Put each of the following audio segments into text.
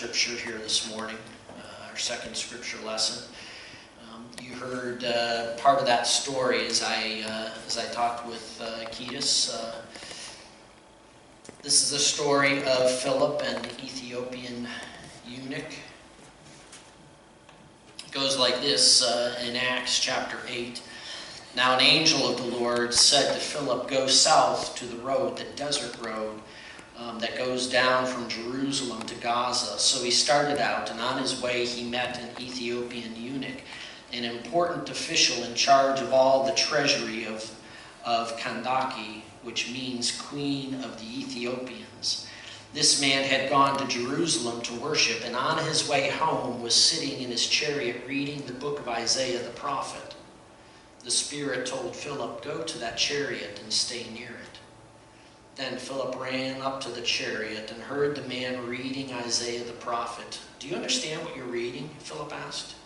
scripture here this morning, our second scripture lesson. You heard part of that story as I talked with Ketis. This is a story of Philip and the Ethiopian eunuch. It goes like this in Acts chapter 8. Now an angel of the Lord said to Philip, "Go south to the road, the desert road, that goes down from Jerusalem to Gaza." So he started out, and on his way he met an Ethiopian eunuch, an important official in charge of all the treasury of Kandake, which means Queen of the Ethiopians. This man had gone to Jerusalem to worship, and on his way home was sitting in his chariot reading the book of Isaiah the prophet. The Spirit told Philip, "Go to that chariot and stay near it." Then Philip ran up to the chariot and heard the man reading Isaiah the prophet. "Do you understand what you're reading?" Philip asked.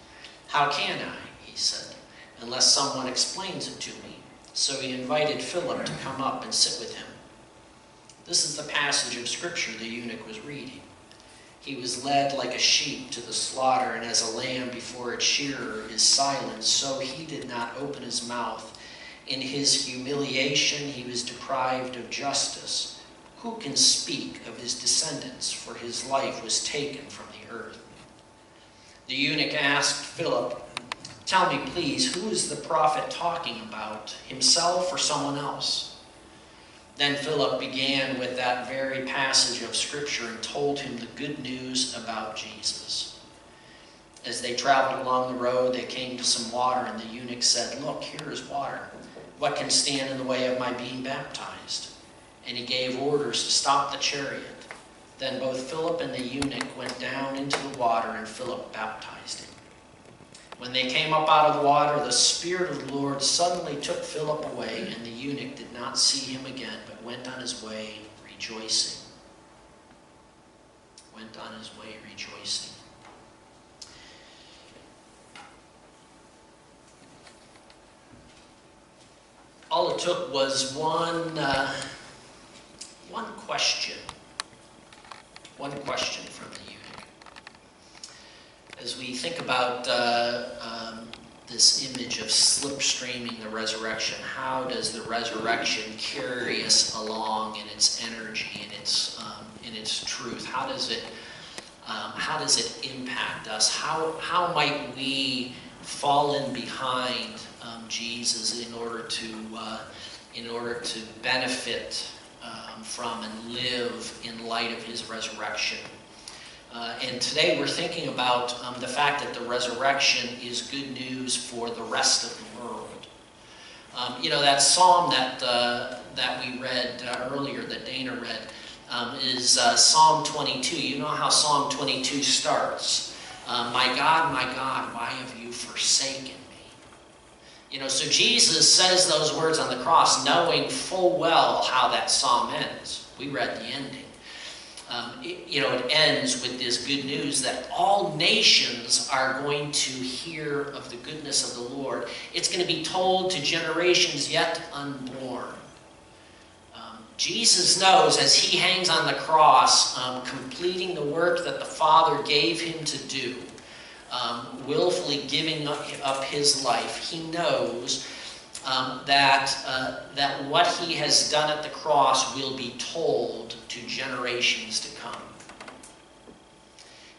"How can I," he said, "unless someone explains it to me?" So he invited Philip to come up and sit with him. This is the passage of scripture the eunuch was reading. "He was led like a sheep to the slaughter, and as a lamb before its shearer is silent, so he did not open his mouth. In his humiliation he was deprived of justice. Who can speak of his descendants? For his life was taken from the earth." The eunuch asked Philip, "Tell me, please, who is the prophet talking about, himself or someone else?" Then Philip began with that very passage of scripture and told him the good news about Jesus. As they traveled along the road, they came to some water, and the eunuch said, "Look, here is water. What can stand in the way of my being baptized?" And he gave orders to stop the chariot. Then both Philip and the eunuch went down into the water, and Philip baptized him. When they came up out of the water, the Spirit of the Lord suddenly took Philip away, and the eunuch did not see him again, but went on his way rejoicing. Went on his way rejoicing. All it took was one question. One question from the eunuch. As we think about this image of slipstreaming the resurrection, how does the resurrection carry us along in its energy, in its truth? How does it impact us? How might we fall in behind Jesus in order to benefit from and live in light of his resurrection? And today we're thinking about the fact that the resurrection is good news for the rest of the world. That psalm that we read earlier, that Dana read, is Psalm 22. You know how Psalm 22 starts. My God, why have you forsaken me?" So Jesus says those words on the cross, knowing full well how that psalm ends. We read the ending. It ends with this good news that all nations are going to hear of the goodness of the Lord. It's going to be told to generations yet unborn. Jesus knows as he hangs on the cross, completing the work that the Father gave him to do, willfully giving up his life, he knows that what he has done at the cross will be told to generations to come.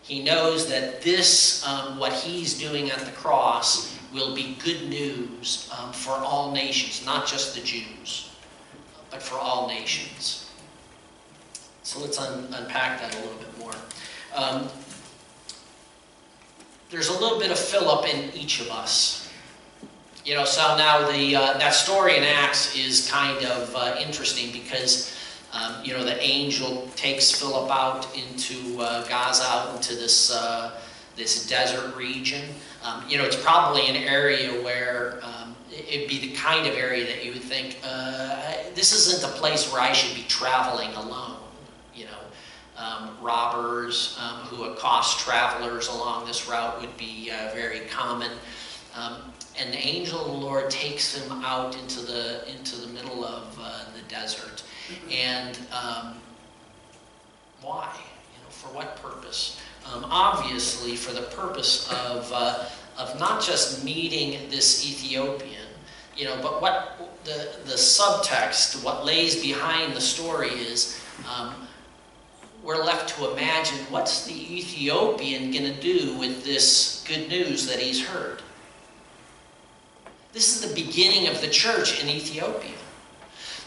He knows that this, what he's doing at the cross, will be good news for all nations, not just the Jews, but for all nations. So let's unpack that a little bit more. There's a little bit of Philip in each of us. So now that story in Acts is kind of interesting because, the angel takes Philip out into Gaza, out into this desert region. It's probably an area where it'd be the kind of area that you would think, this isn't a place where I should be traveling alone. Robbers who accost travelers along this route would be very common. And the angel of the Lord takes him out into the middle of the desert. And why? For what purpose? obviously for the purpose of not just meeting this Ethiopian, but what the subtext, what lays behind the story is, we're left to imagine, what's the Ethiopian going to do with this good news that he's heard? This is the beginning of the church in Ethiopia.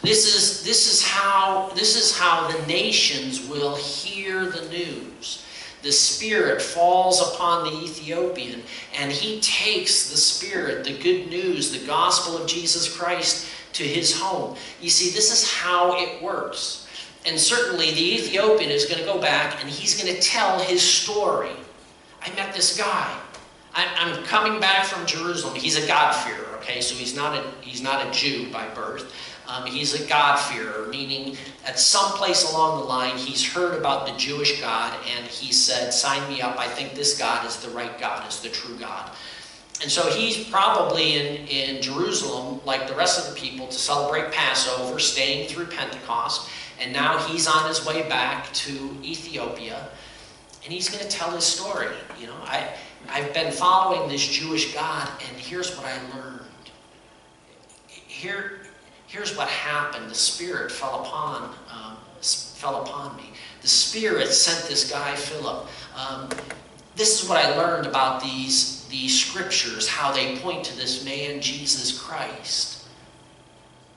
This is how the nations will hear the news. The Spirit falls upon the Ethiopian, and he takes the Spirit, the good news, the gospel of Jesus Christ, to his home. You see, this is how it works. And certainly the Ethiopian is going to go back and he's going to tell his story. I met this guy. I'm coming back from Jerusalem. He's a God-fearer, okay? So he's not a Jew by birth. He's a God-fearer, meaning at some place along the line he's heard about the Jewish God and he said, sign me up. I think this God is the right God, is the true God. And so he's probably in Jerusalem, like the rest of the people, to celebrate Passover, staying through Pentecost. And now he's on his way back to Ethiopia, and he's going to tell his story. I've been following this Jewish God, and here's what I learned. Here's what happened. The Spirit fell upon me. The Spirit sent this guy, Philip. This is what I learned about these scriptures, how they point to this man, Jesus Christ,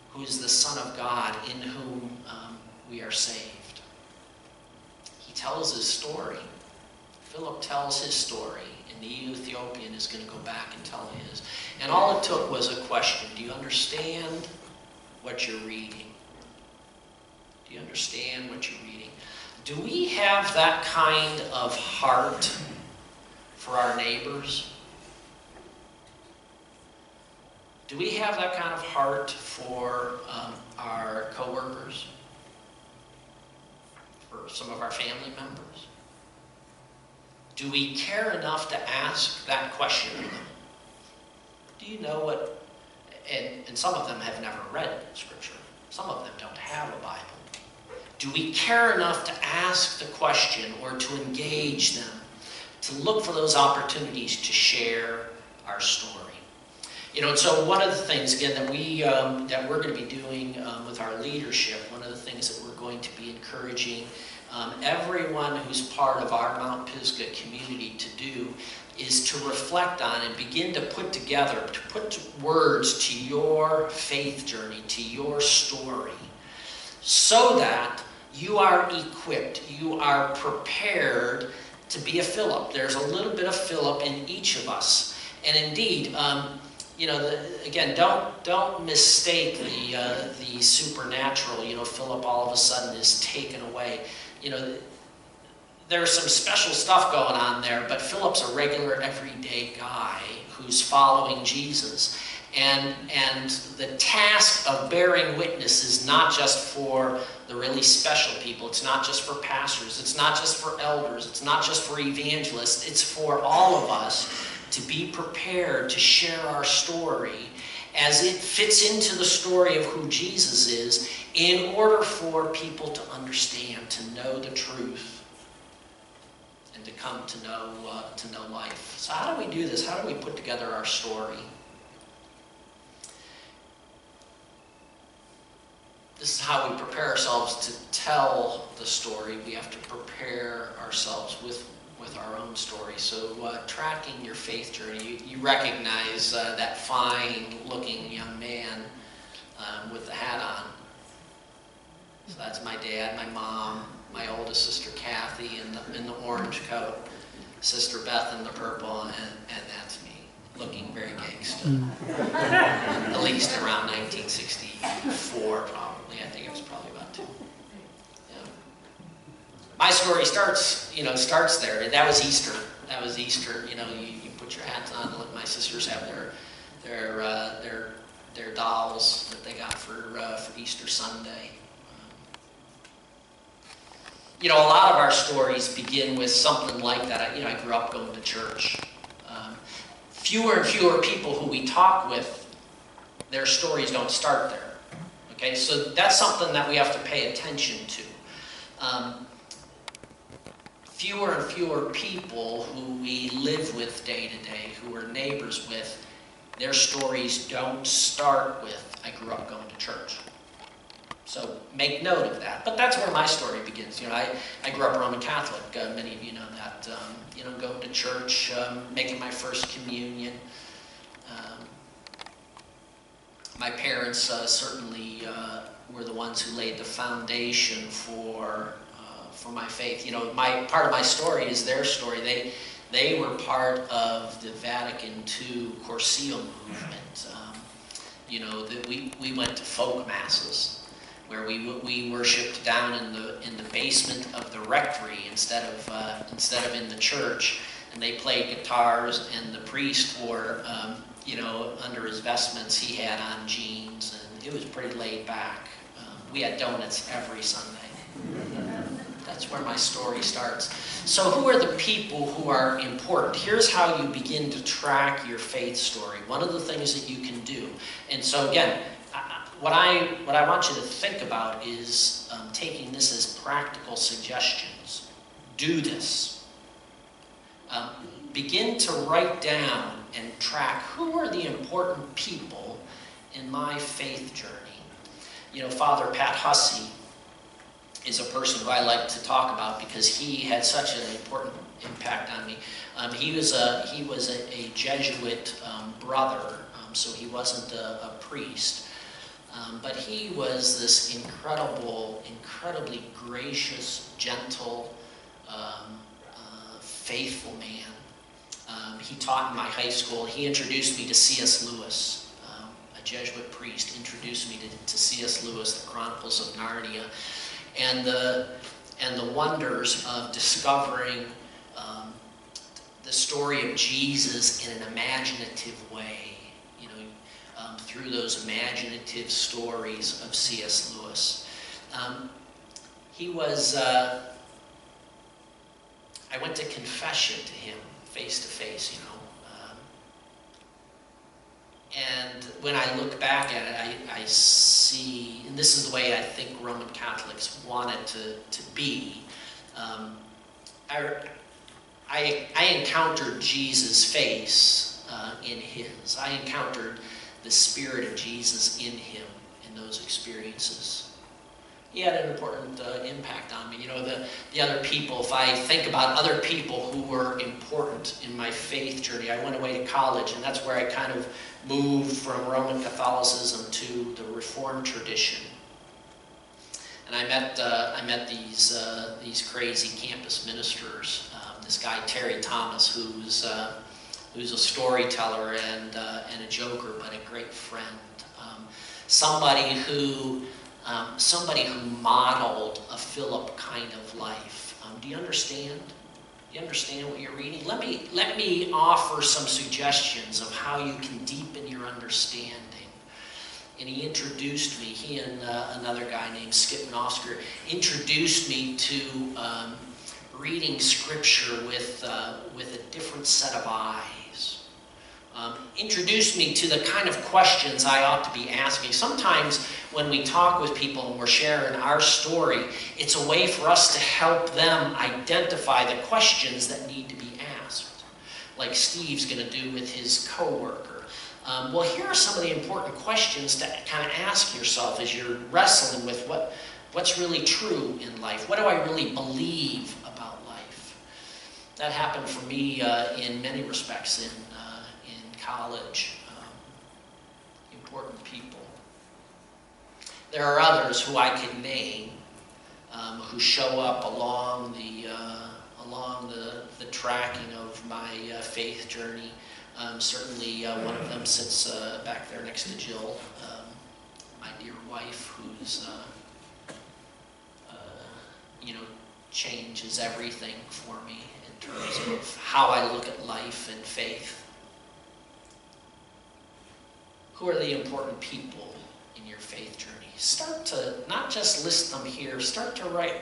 who is the Son of God, in whom we are saved. He tells his story. Philip tells his story, and the Ethiopian is going to go back and tell his. And all it took was a question. Do you understand what you're reading? Do you understand what you're reading? Do we have that kind of heart for our neighbors? Do we have that kind of heart for our coworkers? For some of our family members? Do we care enough to ask that question of them? Do you know what? And some of them have never read Scripture. Some of them don't have a Bible. Do we care enough to ask the question or to engage them, to look for those opportunities to share our story? And so one of the things, again, that we're going to be doing with our leadership, one of the things that we're going to be encouraging everyone who's part of our Mount Pisgah community to do is to reflect on and begin to put together, to put words to your faith journey, to your story, so that you are equipped, you are prepared to be a Philip. There's a little bit of Philip in each of us. And indeed, again, don't mistake the supernatural. Philip all of a sudden is taken away. There's some special stuff going on there, but Philip's a regular, everyday guy who's following Jesus. And the task of bearing witness is not just for the really special people. It's not just for pastors. It's not just for elders. It's not just for evangelists. It's for all of us to be prepared to share our story as it fits into the story of who Jesus is, in order for people to understand, to know the truth, and to come to know life. So how do we do this? How do we put together our story? This is how we prepare ourselves to tell the story. We have to prepare ourselves with our own story. So tracking your faith journey, you recognize that fine-looking young man with the hat on. So that's my dad, my mom, my oldest sister Kathy in the orange coat, Sister Beth in the purple, and that's me, looking very gangsta. At least around 1964, probably. I think it was probably about 2. Yeah. My story starts there. That was Easter. That was Easter. You put your hats on. My sisters have their dolls that they got for Easter Sunday. A lot of our stories begin with something like that. I grew up going to church. Fewer and fewer people who we talk with, their stories don't start there. Okay, so that's something that we have to pay attention to. fewer and fewer people who we live with day to day, who we're neighbors with, their stories don't start with, I grew up going to church. So make note of that. But that's where my story begins. I grew up Roman Catholic. Many of you know that. Going to church, making my first communion. My parents certainly were the ones who laid the foundation for my faith. Part of my story is their story. They were part of the Vatican II Cursillo movement. That we went to folk masses, where we worshipped down in the basement of the rectory instead of in the church, and they played guitars, and the priest wore, under his vestments he had on jeans, and it was pretty laid back. We had donuts every Sunday. That's where my story starts. So who are the people who are important? Here's how you begin to track your faith story. One of the things that you can do, and so again, what I want you to think about is taking this as practical suggestions. Do this. Begin to write down and track who are the important people in my faith journey. Father Pat Hussey is a person who I like to talk about because he had such an important impact on me. He was a Jesuit brother, so he wasn't a priest. But he was this incredibly gracious, gentle, faithful man. He taught in my high school. He introduced me to C.S. Lewis, a Jesuit priest, introduced me to C.S. Lewis, The Chronicles of Narnia, and the wonders of discovering the story of Jesus in an imaginative way. Through those imaginative stories of C.S. Lewis. He was, I went to confession to him face to face, and when I look back at it, I see, and this is the way I think Roman Catholics want it to be. I encountered Jesus' face in his. I encountered the Spirit of Jesus in him in those experiences. He had an important impact on me. The other people, if I think about other people who were important in my faith journey, I went away to college, and that's where I kind of moved from Roman Catholicism to the Reformed tradition. And I met these crazy campus ministers. This guy Terry Thomas, who's a storyteller and a joker, but a great friend. Somebody who modeled a Philip kind of life. Do you understand? Do you understand what you're reading? Let me offer some suggestions of how you can deepen your understanding. And he introduced me. He and another guy named Skip Nosker introduced me to reading Scripture with a different set of eyes. Introduced me to the kind of questions I ought to be asking. Sometimes when we talk with people and we're sharing our story, it's a way for us to help them identify the questions that need to be asked, like Steve's going to do with his coworker. Well, here are some of the important questions to kind of ask yourself as you're wrestling with what's really true in life. What do I really believe about life? That happened for me in many respects in college. Important people. There are others who I could name who show up along the tracking of my faith journey. Certainly one of them sits back there next to Jill, my dear wife, who's changes everything for me in terms of how I look at life and faith. Who are the important people in your faith journey? Start to not just list them here, start to write,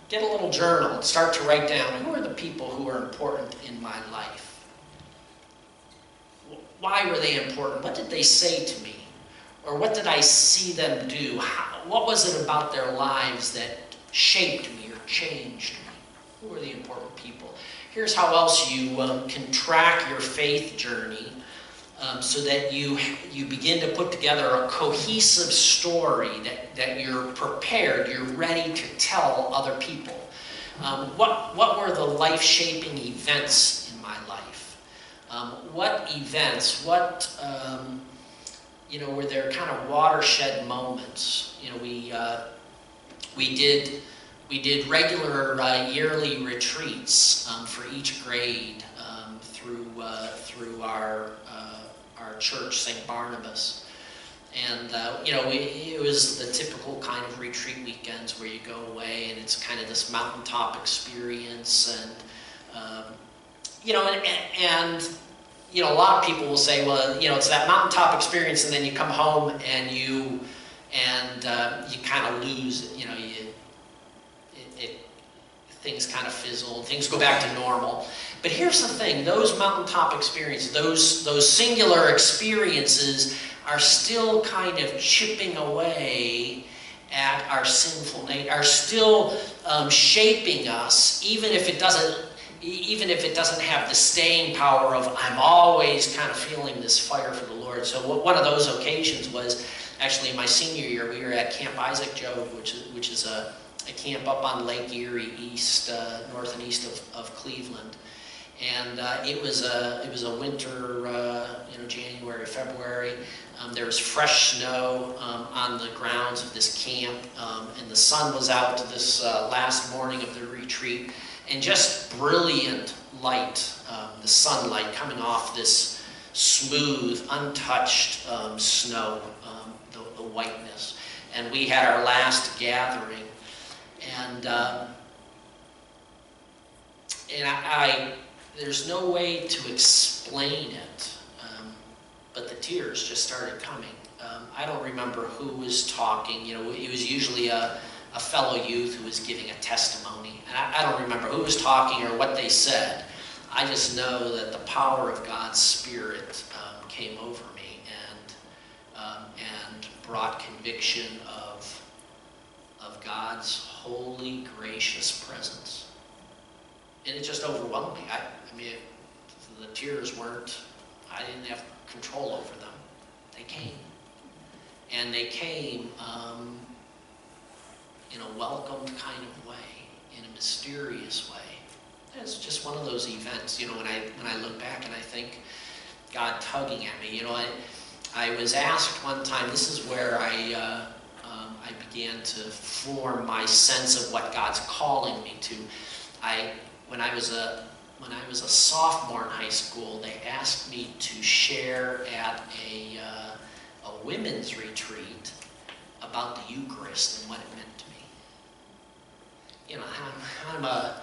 get a little journal and start to write down who are the people who are important in my life. Why were they important? What did they say to me? Or what did I see them do? What was it about their lives that shaped me or changed me? Who are the important people? Here's how else you can track your faith journey so that you begin to put together a cohesive story that you're prepared, you're ready to tell other people. What were the life-shaping events in my life? What events, were there kind of watershed moments? We did regular yearly retreats for each grade through our church, St. Barnabas. And, it was the typical kind of retreat weekends where you go away and it's kind of this mountaintop experience. And, a lot of people will say, well, it's that mountaintop experience and then you come home and you kind of lose, things kind of fizzle, things go back to normal. But here's the thing, those mountaintop experiences, those singular experiences are still kind of chipping away at our sinful nature, are still shaping us, even if it doesn't have the staying power of I'm always kind of feeling this fire for the Lord. So one of those occasions was actually in my senior year. We were at Camp Isaac Job, which is a camp up on Lake Erie, north and east of Cleveland. And it was a winter, January, February. There was fresh snow on the grounds of this camp, and the sun was out this last morning of the retreat, and just brilliant light, the sunlight coming off this smooth, untouched snow, the whiteness. And we had our last gathering, and there's no way to explain it, but the tears just started coming. I don't remember who was talking. It was usually a fellow youth who was giving a testimony. And I don't remember who was talking or what they said. I just know that the power of God's Spirit came over me and brought conviction of God's holy, gracious presence. And it just overwhelmed me. I mean, the tears I didn't have control over them. They came. And they came in a welcomed kind of way, in a mysterious way. It's just one of those events, when I look back and I think God tugging at me. I was asked one time, this is where I began to form my sense of what God's calling me to. When I was a sophomore in high school, they asked me to share at a women's retreat about the Eucharist and what it meant to me. I'm a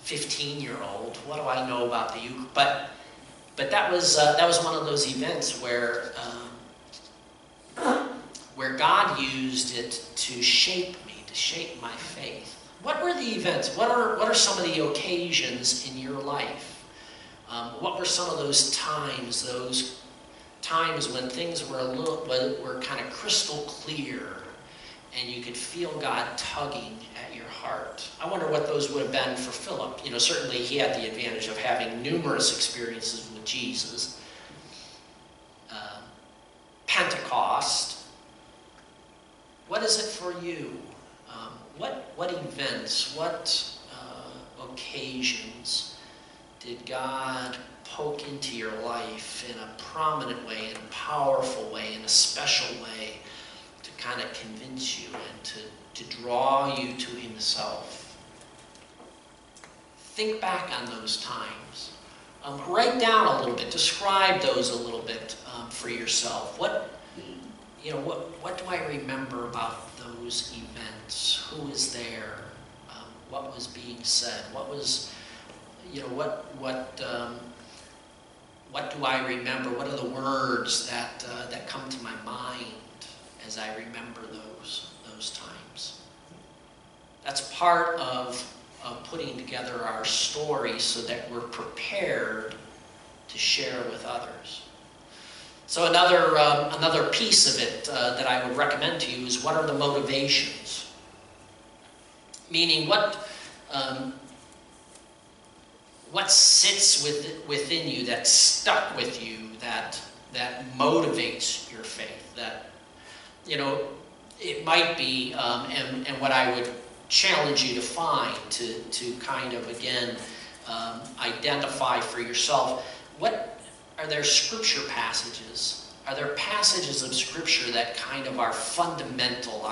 15-year-old. What do I know about the Eucharist? But that was one of those events where God used it to shape me, to shape my faith. What were the events? What are some of the occasions in your life? What were some of those times when things were kind of crystal clear and you could feel God tugging at your heart? I wonder what those would have been for Philip. Certainly he had the advantage of having numerous experiences with Jesus. Pentecost. What is it for you? What events, what occasions did God poke into your life in a prominent way, in a powerful way, in a special way, to kind of convince you and to draw you to Himself? Think back on those times. Write down a little bit. Describe those a little bit for yourself. What do I remember about those events? Who was there? What was being said? What was, what do I remember? What are the words that come to my mind as I remember those times? That's part of putting together our story so that we're prepared to share with others. So another piece of it that I would recommend to you is, what are the motivations? Meaning, what sits within you that's stuck with you, that motivates your faith? That, it might be, and what I would challenge you to find, to kind of, again, identify for yourself, what are there scripture passages? Are there passages of scripture that kind of are fundamental,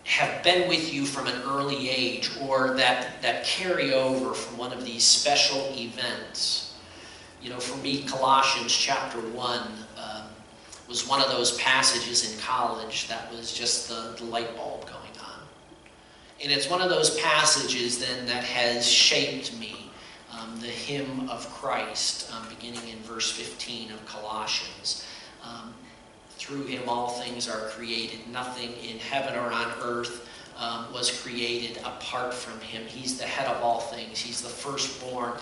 have been with you from an early age, or that carry over from one of these special events? For me, Colossians chapter 1 was one of those passages in college that was just the light bulb going on. And it's one of those passages then that has shaped me. The hymn of Christ, beginning in verse 15 of Colossians. Through him all things are created. Nothing in heaven or on earth was created apart from him. He's the head of all things. He's the firstborn.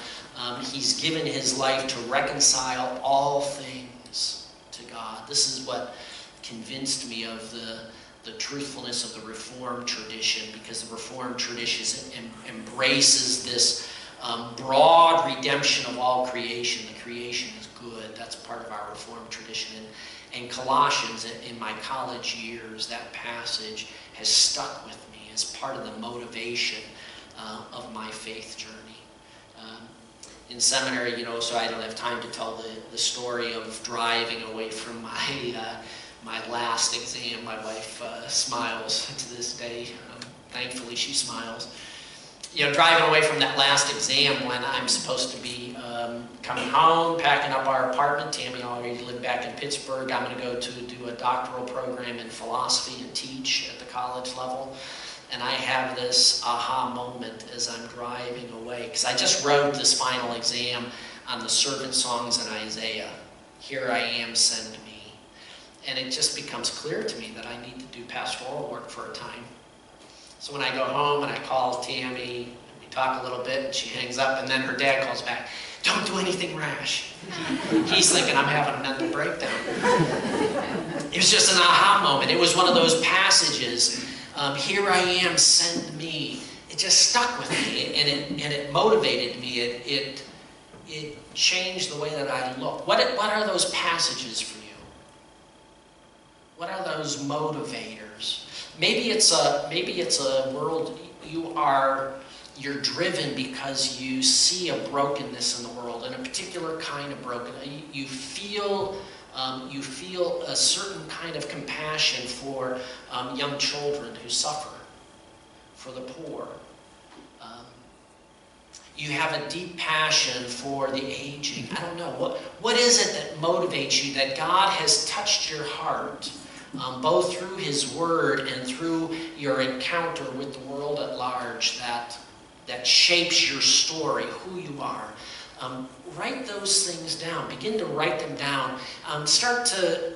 He's given his life to reconcile all things to God. This is what convinced me of the truthfulness of the Reformed tradition, because the Reformed tradition embraces this broad redemption of all creation. The creation is good. That's part of our Reformed tradition. And Colossians, in my college years, that passage has stuck with me as part of the motivation of my faith journey. In seminary, so I don't have time to tell the story of driving away from my last exam. My wife smiles to this day. Thankfully, she smiles. Driving away from that last exam when I'm supposed to be coming home, packing up our apartment. Tammy already lived back in Pittsburgh. I'm going to go to do a doctoral program in philosophy and teach at the college level. And I have this aha moment as I'm driving away, because I just wrote this final exam on the servant songs in Isaiah. Here I am, send me. And it just becomes clear to me that I need to do pastoral work for a time. So when I go home and I call Tammy, we talk a little bit, and she hangs up, and then her dad calls back, don't do anything rash. He's thinking I'm having a mental breakdown. It was just an aha moment. It was one of those passages, here I am, send me. It just stuck with me, and it motivated me. It changed the way that I look. What are those passages for you? What are those motivators? Maybe it's a world you're driven because you see a brokenness in the world, and a particular kind of brokenness. You feel a certain kind of compassion for young children who suffer, for the poor. You have a deep passion for the aging. I don't know. What is it that motivates you, that God has touched your heart, both through his word and through your encounter with the world at large, that shapes your story, who you are? Write those things down. Begin to write them down. Start to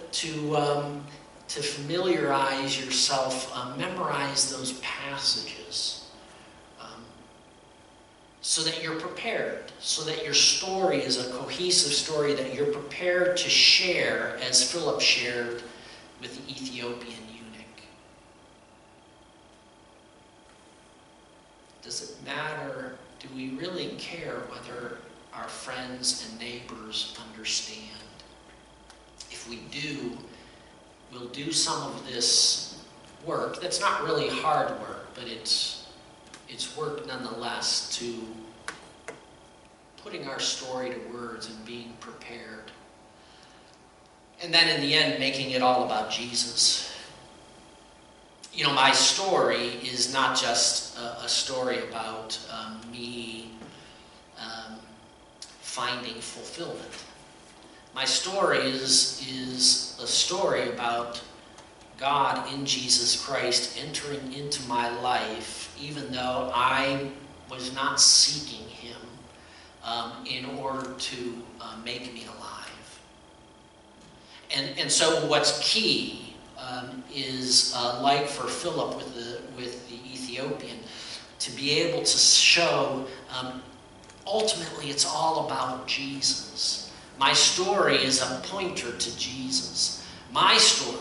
familiarize yourself. Memorize those passages so that you're prepared, so that your story is a cohesive story that you're prepared to share, as Philip shared with the Ethiopian eunuch. Does it matter? Do we really care whether our friends and neighbors understand? If we do, we'll do some of this work that's not really hard work, but it's work nonetheless, to putting our story to words and being prepared. And then in the end, making it all about Jesus. My story is not just a story about me finding fulfillment. My story is a story about God in Jesus Christ entering into my life, even though I was not seeking him in order to make me alive. And so what's key is, like for Philip with the Ethiopian, to be able to show, ultimately it's all about Jesus. My story is a pointer to Jesus. My story,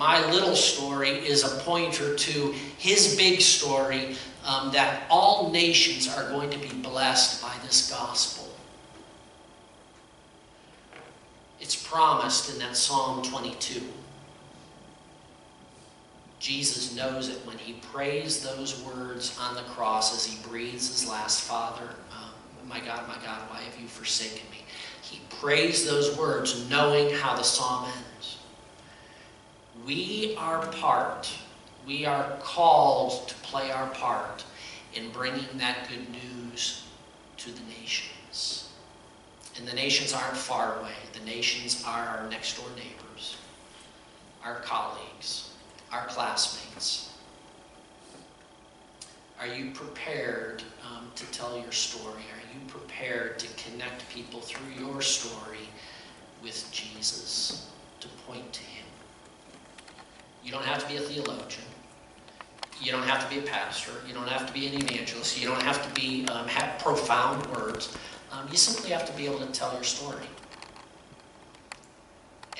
My little story is a pointer to his big story, that all nations are going to be blessed by this gospel. It's promised in that Psalm 22. Jesus knows it when he prays those words on the cross as he breathes his last, Father, my God, why have you forsaken me? He prays those words knowing how the psalm ends. We are called to play our part in bringing that good news to the nations. And the nations aren't far away. The nations are our next door neighbors, our colleagues, our classmates. Are you prepared to tell your story? Are you prepared to connect people through your story with Jesus, to point to him? You don't have to be a theologian. You don't have to be a pastor. You don't have to be an evangelist. You don't have to be have profound words. You simply have to be able to tell your story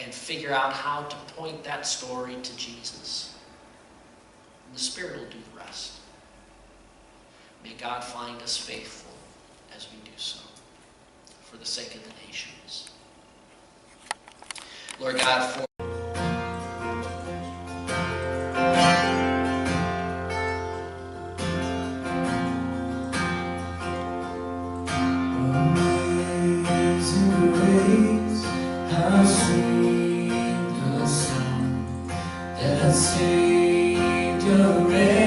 and figure out how to point that story to Jesus. And the Spirit will do the rest. May God find us faithful as we do so, for the sake of the nations. Lord God, for saved a wretch.